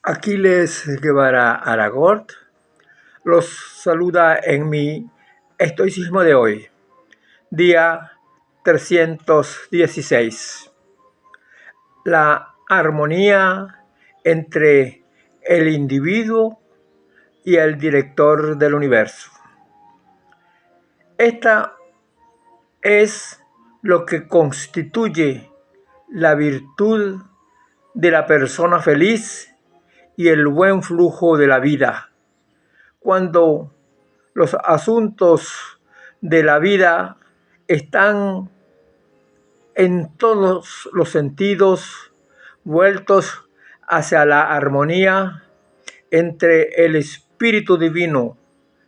Aquiles Guevara Aragort los saluda en mi estoicismo de hoy, día 316. La armonía entre el individuo y el director del universo. Esta es lo que constituye la virtud de la persona feliz y el buen flujo de la vida. Cuando los asuntos de la vida están en todos los sentidos vueltos hacia la armonía entre el espíritu divino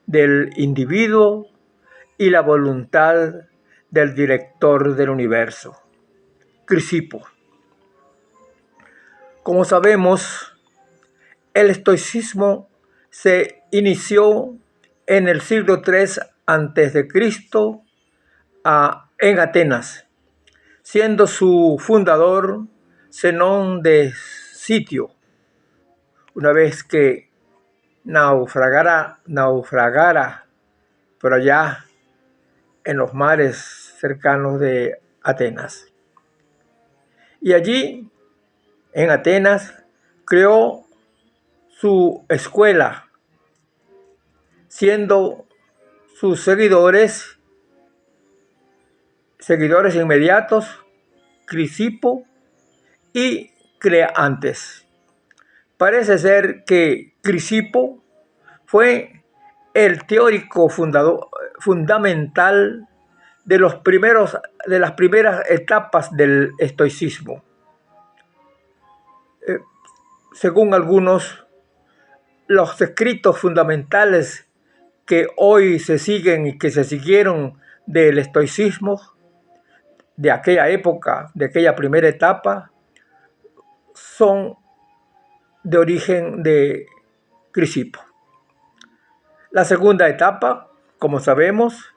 del individuo y la voluntad del director del universo. Crisipo. Como sabemos, el estoicismo se inició en el siglo III a.C. en Atenas, siendo su fundador Zenón de Sitio. Una vez que naufragara por allá en los mares cercanos de Atenas. Y allí, en Atenas, creó su escuela, siendo sus seguidores inmediatos Crisipo y Creantes. Parece ser que Crisipo fue el teórico fundamental de las primeras etapas del estoicismo. Según algunos, los escritos fundamentales que hoy se siguen y que se siguieron del estoicismo de aquella época, de aquella primera etapa, son de origen de Crisipo. La segunda etapa, como sabemos,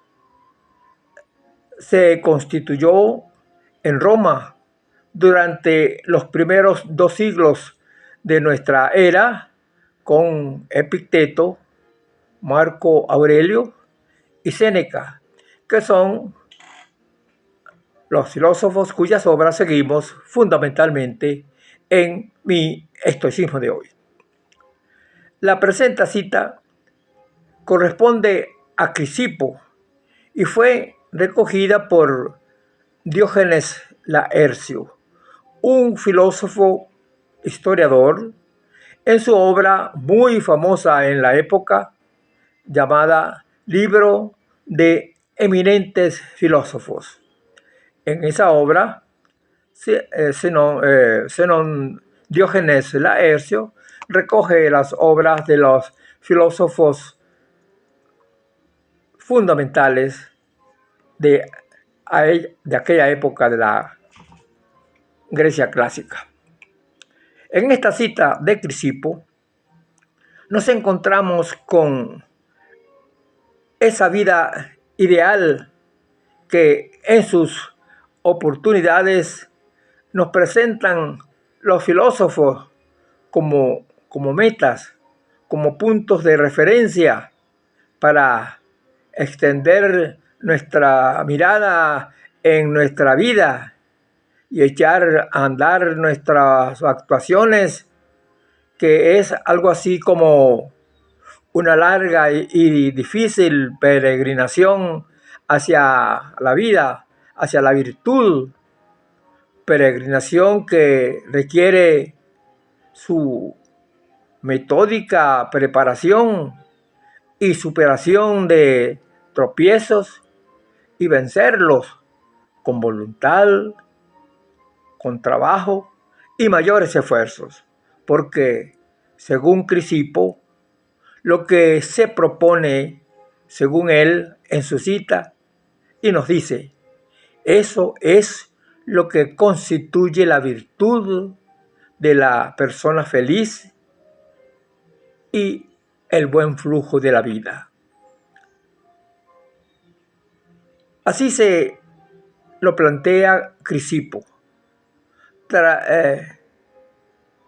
se constituyó en Roma durante los primeros 2 siglos de nuestra era, con Epicteto, Marco Aurelio y Séneca, que son los filósofos cuyas obras seguimos fundamentalmente en mi estoicismo de hoy. La presente cita corresponde a Crisipo y fue recogida por Diógenes Laercio, un filósofo historiador, en su obra muy famosa en la época, llamada Libro de Eminentes Filósofos. En esa obra, Zenón Diógenes Laercio recoge las obras de los filósofos fundamentales de aquella época de la Grecia clásica. En esta cita de Crisipo nos encontramos con esa vida ideal que en sus oportunidades nos presentan los filósofos como metas, como puntos de referencia para extender nuestra mirada en nuestra vida y echar a andar nuestras actuaciones, que es algo así como una larga y difícil peregrinación hacia la vida, hacia la virtud, peregrinación que requiere su metódica preparación y superación de tropiezos y vencerlos con voluntad, con trabajo y mayores esfuerzos, porque según Crisipo, lo que se propone, según él, en su cita, y nos dice, eso es lo que constituye la virtud de la persona feliz y el buen flujo de la vida. Así se lo plantea Crisipo.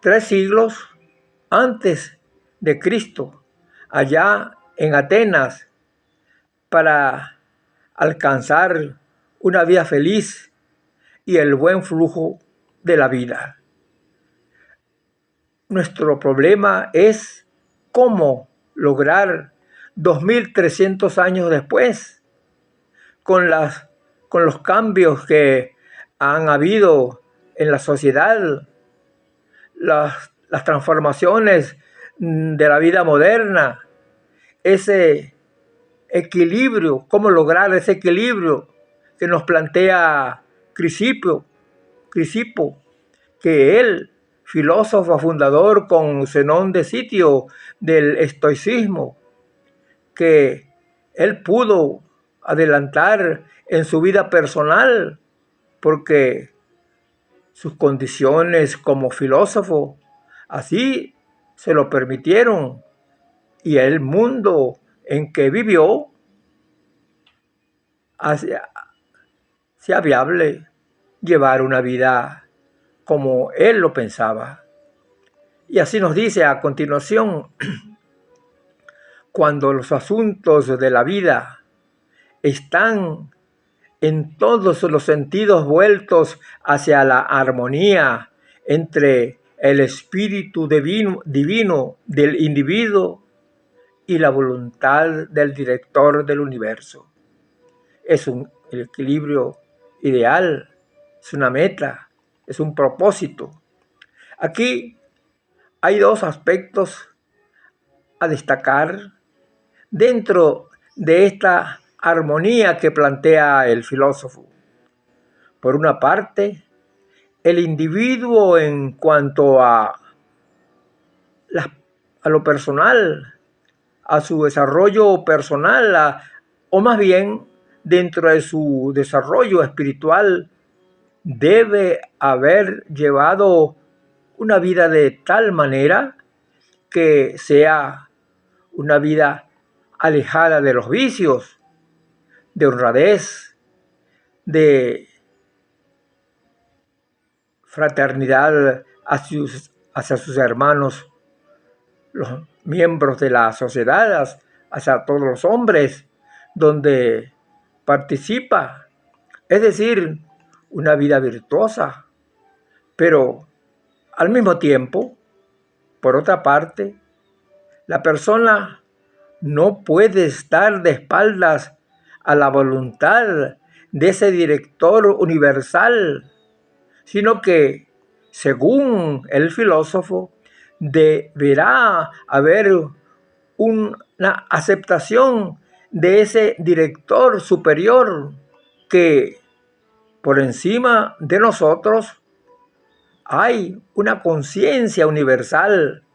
3 siglos antes de Cristo, allá en Atenas, para alcanzar una vida feliz y el buen flujo de la vida. Nuestro problema es cómo lograr 2300 años después, con los cambios que han habido en la sociedad, las transformaciones de la vida moderna, ese equilibrio, cómo lograr ese equilibrio que nos plantea Crisipo, que él, filósofo fundador con Zenón de Sitio del estoicismo, que él pudo adelantar en su vida personal porque sus condiciones como filósofo así se lo permitieron, y el mundo en que vivió hacía viable llevar una vida como él lo pensaba. Y así nos dice a continuación: cuando los asuntos de la vida están en todos los sentidos vueltos hacia la armonía entre el espíritu divino del individuo y la voluntad del director del universo. Es el equilibrio ideal, es una meta, es un propósito. Aquí hay dos aspectos a destacar dentro de esta armonía que plantea el filósofo. Por una parte, el individuo en cuanto a lo personal, a su desarrollo personal, o más bien dentro de su desarrollo espiritual, debe haber llevado una vida de tal manera que sea una vida alejada de los vicios, de honradez, de fraternidad hacia sus hermanos, los miembros de la sociedad, hacia todos los hombres donde participa. Es decir, una vida virtuosa, pero al mismo tiempo, por otra parte, la persona no puede estar de espaldas a la voluntad de ese director universal, sino que, según el filósofo, deberá haber una aceptación de ese director superior que por encima de nosotros hay una conciencia universal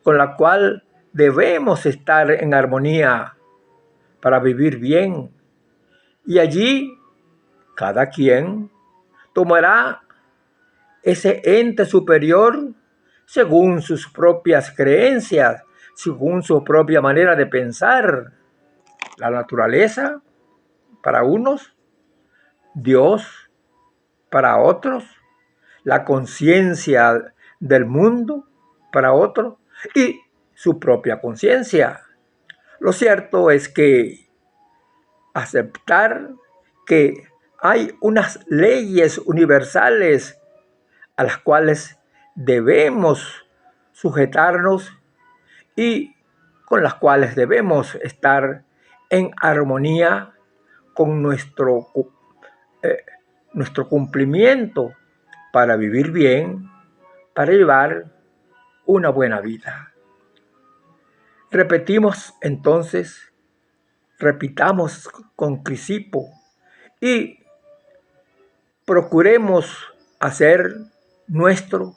con la cual debemos estar en armonía para vivir bien. Y allí cada quien tomará ese ente superior según sus propias creencias, según su propia manera de pensar. La naturaleza para unos, Dios para otros, la conciencia del mundo para otros y su propia conciencia. Lo cierto es que aceptar que hay unas leyes universales a las cuales debemos sujetarnos y con las cuales debemos estar en armonía con nuestro cumplimiento para vivir bien, para llevar una buena vida. Repetimos entonces, repitamos con Crisipo y procuremos hacer nuestro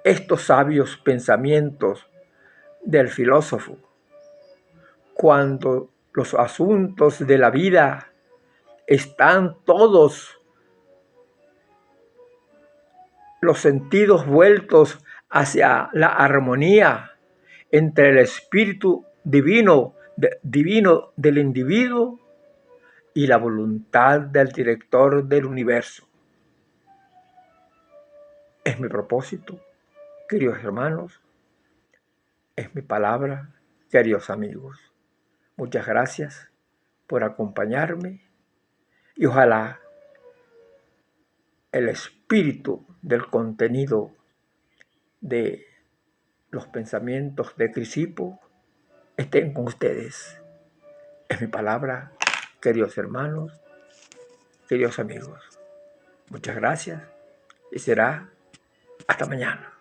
estos sabios pensamientos del filósofo. Cuando los asuntos de la vida están todos los sentidos vueltos hacia la armonía entre el espíritu divino del individuo y la voluntad del director del universo. Es mi propósito, queridos hermanos, es mi palabra, queridos amigos. Muchas gracias por acompañarme y ojalá el espíritu del contenido de los pensamientos de Crisipo estén con ustedes. Es mi palabra, queridos hermanos, queridos amigos. Muchas gracias y será hasta mañana.